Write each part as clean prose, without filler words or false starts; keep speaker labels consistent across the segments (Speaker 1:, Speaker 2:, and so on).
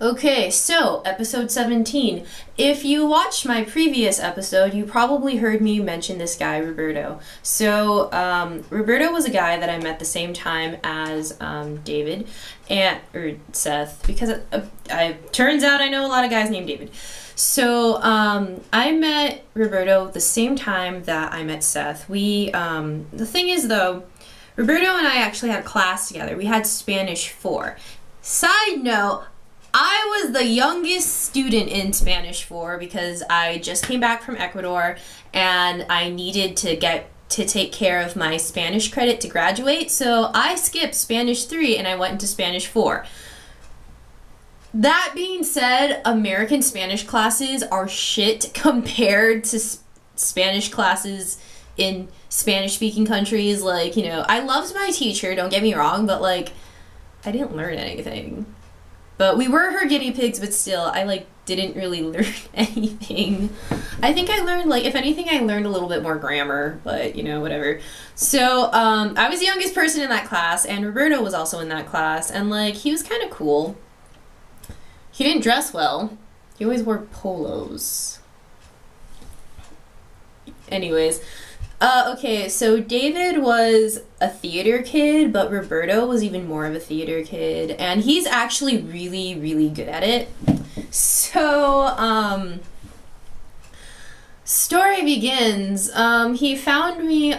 Speaker 1: Okay, so episode 17. If you watched my previous episode, you probably heard me mention this guy, Roberto. So, Roberto was a guy that I met the same time as David, or Seth, because it turns out I know a lot of guys named David. So, I met Roberto the same time that I met Seth. The thing is though, Roberto and I actually had a class together. We had Spanish 4. Side note, I was the youngest student in Spanish 4 because I just came back from Ecuador and I needed to take care of my Spanish credit to graduate. So I skipped Spanish 3 and I went into Spanish 4. That being said, American Spanish classes are shit compared to Spanish classes in Spanish-speaking countries. Like, I loved my teacher, don't get me wrong, but, I didn't learn anything. But we were her guinea pigs, but still, I, didn't really learn anything. I think I learned, if anything, I learned a little bit more grammar, but, whatever. So, I was the youngest person in that class, and Roberto was also in that class, and, he was kind of cool. He didn't dress well. He always wore polos. Anyways, okay, so David was a theater kid, but Roberto was even more of a theater kid, and he's actually really, really good at it. So, story begins. He found me,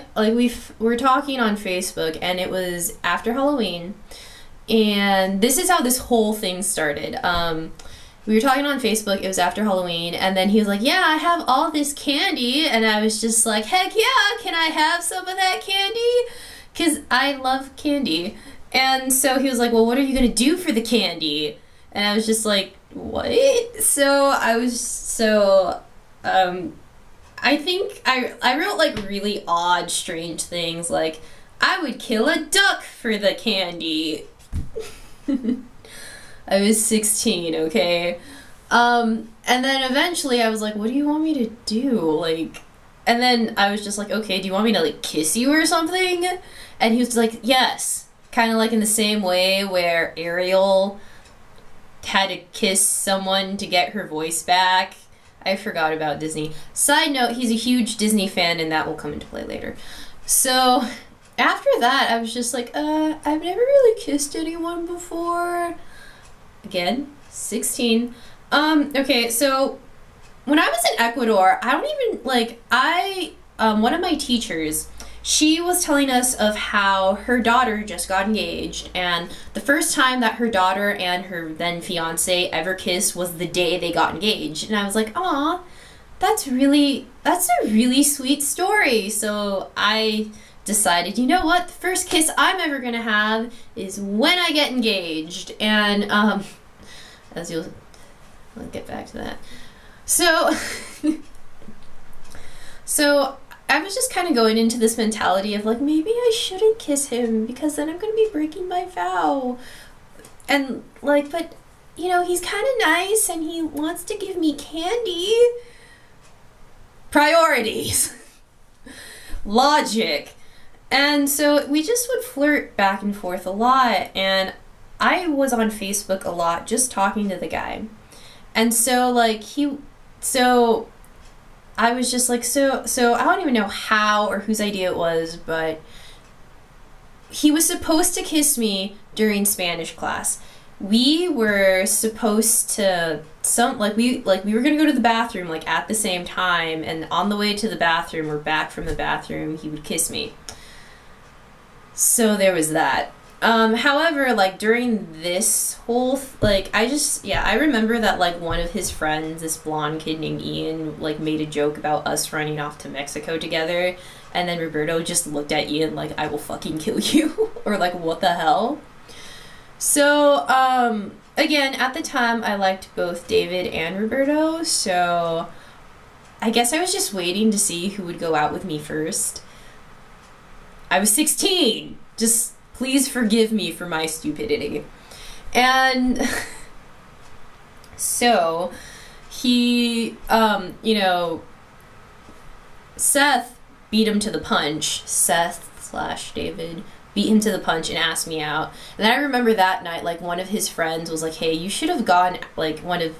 Speaker 1: we're talking on Facebook, and it was after Halloween, and this is how this whole thing started. We were talking on Facebook, it was after Halloween, and then he was like, yeah, I have all this candy, and I was just like, heck yeah, can I have some of that candy? Because I love candy. And so he was like, well, what are you going to do for the candy? And I was just like, what? I think I wrote, really odd, strange things, like, I would kill a duck for the candy. I was 16, okay? And then eventually I was like, what do you want me to do? And then I was just like, okay, do you want me to, kiss you or something? And he was like, yes. Kind of in the same way where Ariel had to kiss someone to get her voice back. I forgot about Disney. Side note, he's a huge Disney fan, and that will come into play later. So, after that, I was just like, I've never really kissed anyone before. Again, 16. Okay, so when I was in Ecuador, I don't even, one of my teachers, she was telling us of how her daughter just got engaged, and the first time that her daughter and her then fiance ever kissed was the day they got engaged. And I was like, aw, that's a really sweet story. So I decided, you know what, the first kiss I'm ever gonna have is when I get engaged. And I'll get back to that. So I was just kind of going into this mentality of maybe I shouldn't kiss him because then I'm gonna be breaking my vow. And but he's kind of nice and he wants to give me candy. Priorities. Logic. And so we just would flirt back and forth a lot, and I was on Facebook a lot just talking to the guy. And so I was just so I don't even know how or whose idea it was, but he was supposed to kiss me during Spanish class. We were supposed to we were gonna go to the bathroom at the same time, and on the way to the bathroom or back from the bathroom, he would kiss me. So there was that. However, during this whole, I remember that, one of his friends, this blonde kid named Ian, made a joke about us running off to Mexico together, and then Roberto just looked at Ian I will fucking kill you, or what the hell? So, again, at the time, I liked both David and Roberto, so I guess I was just waiting to see who would go out with me first. I was 16! Just please forgive me for my stupidity. And so he, Seth beat him to the punch. Seth / David beat him to the punch and asked me out. And then I remember that night, like, one of his friends was like, hey, you should have gone, like, one of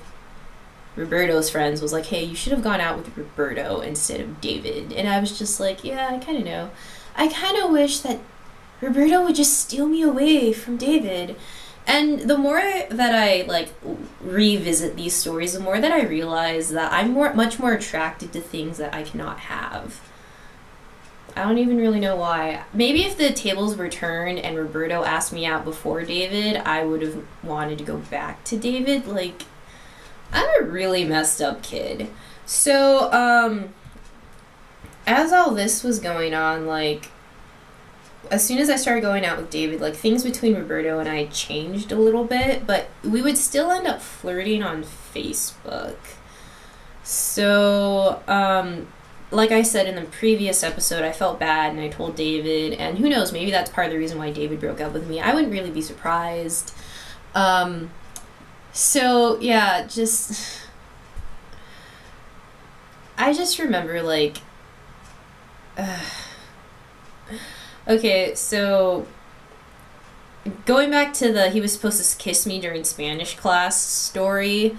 Speaker 1: Roberto's friends was like, hey, you should have gone out with Roberto instead of David. And I was just like, yeah, I kind of know. I kind of wish that Roberto would just steal me away from David. And the more that I, like, revisit these stories, the more that I realize that I'm much more attracted to things that I cannot have. I don't even really know why. Maybe if the tables were turned and Roberto asked me out before David, I would have wanted to go back to David. Like, I'm a really messed up kid. So, as all this was going on, like, as soon as I started going out with David, like, things between Roberto and I changed a little bit, but we would still end up flirting on Facebook. So, like I said in the previous episode, I felt bad and I told David, and who knows, maybe that's part of the reason why David broke up with me. I wouldn't really be surprised. So, yeah, I just remember, like, okay, so going back to he was supposed to kiss me during Spanish class story,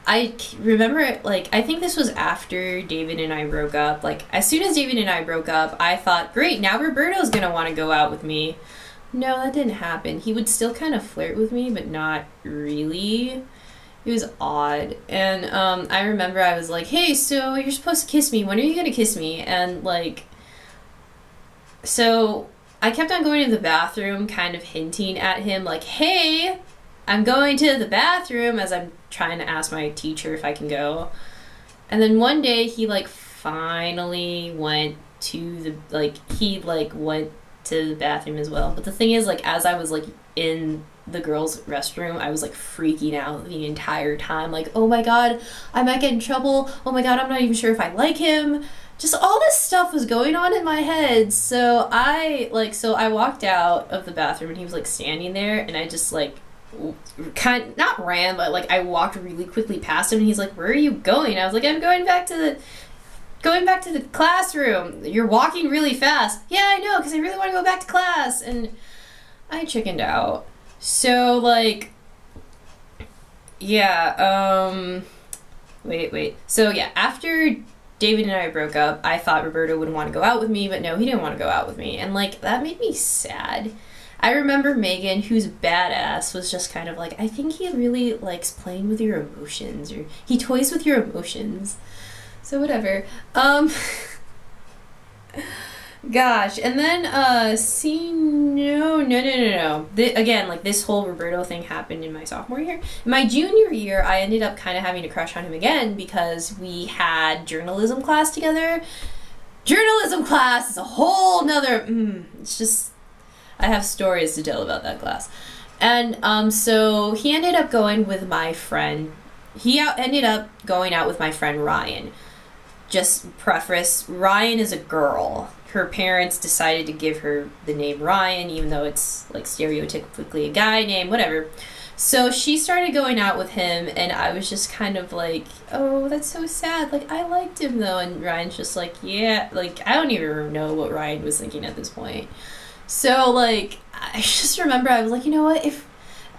Speaker 1: I remember, like, I think this was after David and I broke up. Like, as soon as David and I broke up, I thought, great, now Roberto's gonna want to go out with me. No, that didn't happen. He would still kind of flirt with me, but not really. It was odd. And I remember I was like, hey, so you're supposed to kiss me. When are you gonna kiss me? And, like, so I kept on going to the bathroom, kind of hinting at him, like, hey, I'm going to the bathroom, as I'm trying to ask my teacher if I can go. And then one day he, like, finally went to went to the bathroom as well. But the thing is, like, as I was, like, in the girls' restroom, I was, like, freaking out the entire time. Like, oh my god, I might get in trouble. Oh my god, I'm not even sure if I like him. Just all this stuff was going on in my head. So I walked out of the bathroom and he was, like, standing there, and I just, like, not ran, but, like, I walked really quickly past him, and he's like, where are you going? I was like, I'm going back to the classroom. You're walking really fast. Yeah, I know, because I really want to go back to class. And I chickened out. So, like, yeah, wait. So, yeah, after David and I broke up, I thought Roberto would want to go out with me, but no, he didn't want to go out with me. And, like, that made me sad. I remember Megan, who's badass, was just kind of like, I think he really likes playing with your emotions, or he toys with your emotions. So whatever. Gosh, and then, no. Again, like, this whole Roberto thing happened in my sophomore year. In my junior year, I ended up kind of having a crush on him again because we had journalism class together. Journalism class is a whole nother, it's just, I have stories to tell about that class. And, so he ended up going with my friend. Ended up going out with my friend Ryan. Just preface, Ryan is a girl. Her parents decided to give her the name Ryan, even though it's, like, stereotypically a guy name, whatever. So she started going out with him, and I was just kind of like, oh, that's so sad. Like, I liked him, though. And Ryan's just like, yeah. Like, I don't even know what Ryan was thinking at this point. So, like, I just remember I was like, you know what? If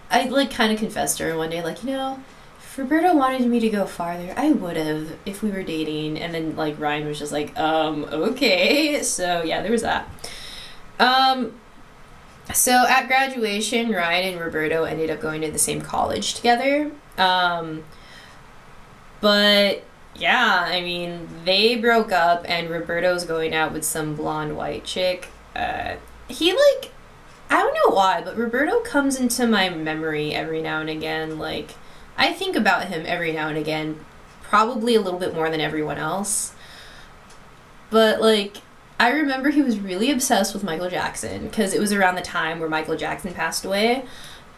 Speaker 1: I, like, kind of confessed to her one day, like, you know, if Roberto wanted me to go farther, I would have if we were dating. And then, like, Ryan was just like, okay. So, yeah, there was that. So at graduation, Ryan and Roberto ended up going to the same college together. But, yeah, I mean, they broke up, and Roberto's going out with some blonde white chick. He, like, I don't know why, but Roberto comes into my memory every now and again. Like, I think about him every now and again, probably a little bit more than everyone else. But, like, I remember he was really obsessed with Michael Jackson, because it was around the time where Michael Jackson passed away.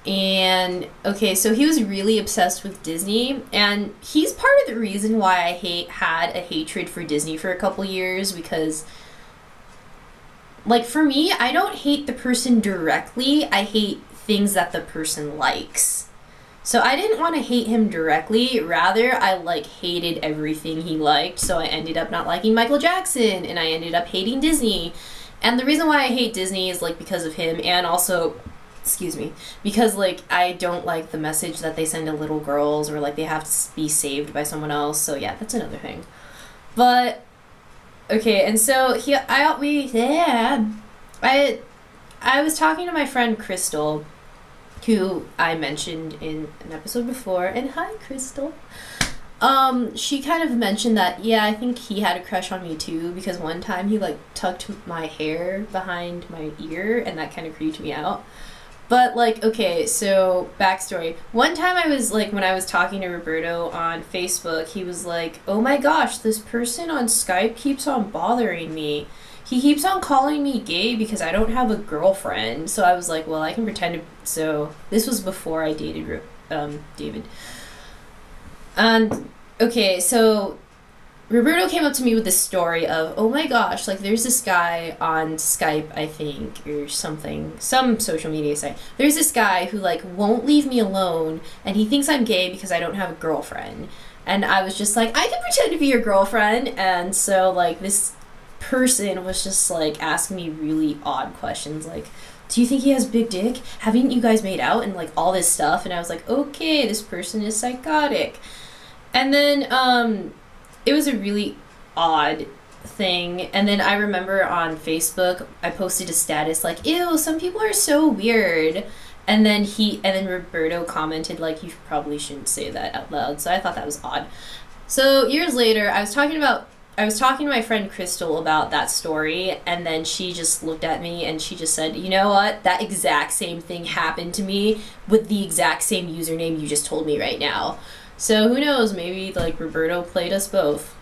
Speaker 1: And, okay, so he was really obsessed with Disney, and he's part of the reason why I had a hatred for Disney for a couple years, because, like, for me, I don't hate the person directly, I hate things that the person likes. So I didn't want to hate him directly, rather I, like, hated everything he liked, so I ended up not liking Michael Jackson, and I ended up hating Disney. And the reason why I hate Disney is, like, because of him, and also, excuse me, because, like, I don't like the message that they send to little girls, or, like, they have to be saved by someone else, so yeah, that's another thing. But, okay, and so, I was talking to my friend Crystal, who I mentioned in an episode before, and hi, Crystal. She kind of mentioned that, yeah, I think he had a crush on me too, because one time he, like, tucked my hair behind my ear, and that kind of creeped me out. But, like, okay, so, backstory. One time I was, like, when I was talking to Roberto on Facebook, he was like, oh my gosh, this person on Skype keeps on bothering me. He keeps on calling me gay because I don't have a girlfriend. So I was like, well, I can pretend to... So, this was before I dated David. And, okay, so Roberto came up to me with this story of, oh my gosh, like, there's this guy on Skype, I think, or something, some social media site. There's this guy who, like, won't leave me alone, and he thinks I'm gay because I don't have a girlfriend. And I was just like, I can pretend to be your girlfriend. And so, like, this person was just, like, asking me really odd questions, like, do you think he has big dick? Haven't you guys made out? And, like, all this stuff. And I was like, okay, this person is psychotic. And then, it was a really odd thing. And then I remember on Facebook, I posted a status like, ew, some people are so weird. And then Roberto commented, like, you probably shouldn't say that out loud. So I thought that was odd. So years later, I was talking to my friend Crystal about that story, and then she just looked at me and she just said, you know what? That exact same thing happened to me with the exact same username you just told me right now. So who knows, maybe, like, Roberto played us both.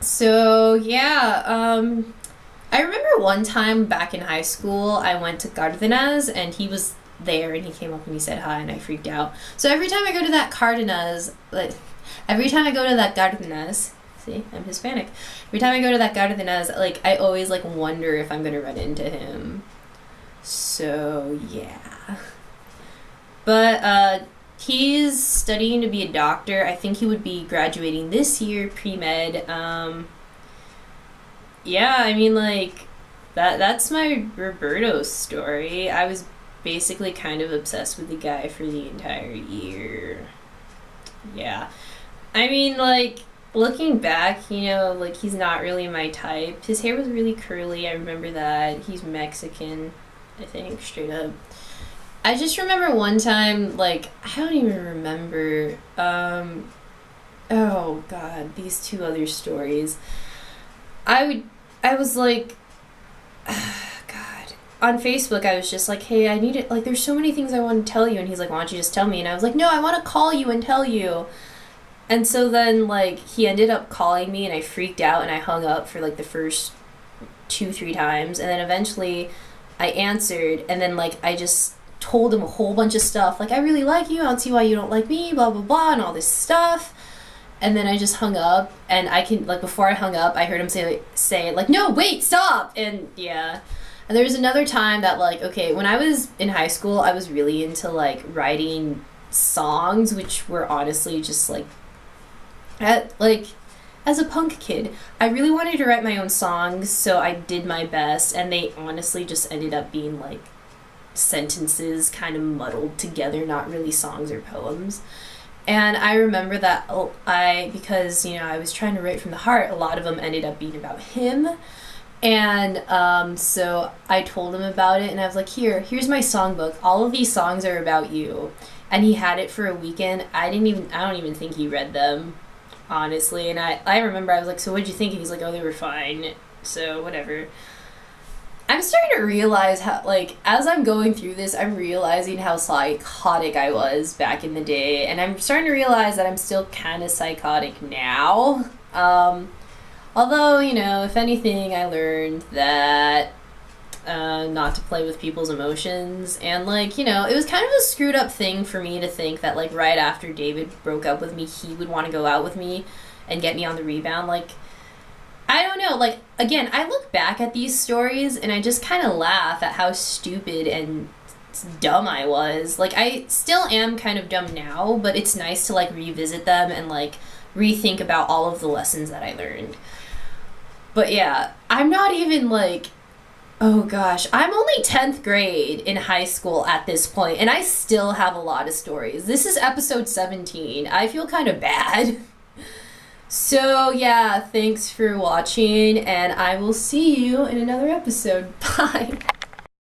Speaker 1: So, yeah, I remember one time back in high school, I went to Cardenas, and he was there, and he came up and he said hi, and I freaked out. So every time I go to that Cardenas, see, I'm Hispanic. Every time I go to that Cardenas, like, I always, like, wonder if I'm gonna run into him. So, yeah. But, he's studying to be a doctor. I think he would be graduating this year, pre-med. Yeah, I mean, like, that's my Roberto story. I was basically kind of obsessed with the guy for the entire year. Yeah. I mean, like, looking back, you know, like, he's not really my type. His hair was really curly, I remember that. He's Mexican, I think, straight up. I just remember one time, like, I don't even remember, oh god, these two other stories. I was like, god, on Facebook I was just like, hey, I need it, like, there's so many things I want to tell you, and he's like, why don't you just tell me? And I was like, no, I want to call you and tell you. And so then, like, he ended up calling me, and I freaked out, and I hung up for, like, the first 2-3 times, and then eventually I answered, and then, like, I just told him a whole bunch of stuff, like, I really like you, I don't see why you don't like me, blah blah blah, and all this stuff. And then I just hung up, and I can, like, before I hung up, I heard him say like, no, wait, stop. And yeah. And there was another time that, like, okay, when I was in high school, I was really into, like, writing songs, which were honestly just, like, as a punk kid, I really wanted to write my own songs, so I did my best, and they honestly just ended up being, like, sentences kind of muddled together, not really songs or poems. And I remember that because, you know, I was trying to write from the heart, a lot of them ended up being about him. And so I told him about it, and I was like, here's my songbook. All of these songs are about you. And he had it for a weekend. I don't even think he read them, honestly. And I remember I was like, so what'd you think? And he's like, oh, they were fine. So whatever. I'm starting to realize how, like, as I'm going through this, I'm realizing how psychotic I was back in the day, and I'm starting to realize that I'm still kind of psychotic now. Although, you know, if anything, I learned that not to play with people's emotions, and, like, you know, it was kind of a screwed up thing for me to think that, like, right after David broke up with me, he would want to go out with me and get me on the rebound. Like, I don't know, like, again, I look back at these stories and I just kind of laugh at how stupid and dumb I was. Like, I still am kind of dumb now, but it's nice to, like, revisit them and, like, rethink about all of the lessons that I learned. But yeah, I'm not even, like, Oh gosh, I'm only 10th grade in high school at this point, and I still have a lot of stories. This is episode 17. I feel kind of bad. So, yeah, thanks for watching, and I will see you in another episode. Bye.